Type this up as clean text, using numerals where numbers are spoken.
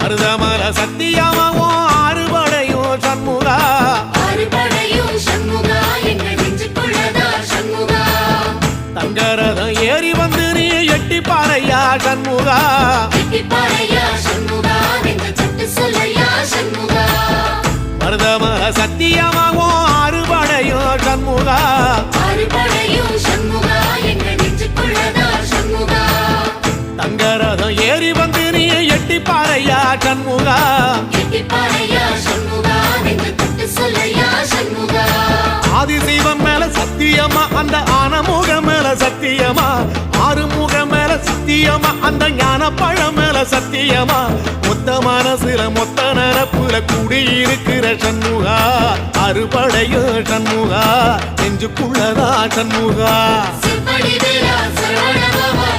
மருதமல சத்தியமாவோ அறுபடையும் சண்முகா அறுபடையும் சண்முகா எங்கள் நெஞ்சுக்குள்ளதா சண்முகா தங்கரதம் ஏறி வந்து நீ எட்டி பாறையா சண்முகா எட்டி பாறையா சண்முகா எங்கள் சட்டு சொல்லையா சண்முகா மருதமல சத்தியமாவோ அறுபடையும் சண்முகா அறுபடையும் சண்முகா எங்கள் நெஞ்சுக்குள்ளதா சண்முகா தங்கரதம் ஏறி வந்து நீ எட்டி பாறையா சண்முகா எட்டி பாறையா சண்முகா எங்கள் சட்டு சொல்லையா சண்முகா ஆதிசைவம் மேல சத்தியமா அந்த ஆனமுக மேல சத்தியமா ஆறுமுக மேல சத்தியமா அந்த ஞான பழம் மேல சத்தியமா மொத்த மனசுல மொத்த நரப்புல குடியிருக்கிற சண்முகா அறுபடையோ சண்முகா நெஞ்சுக்குள்ளதா சண்முகா சிற்படி வேலா சரவண பவா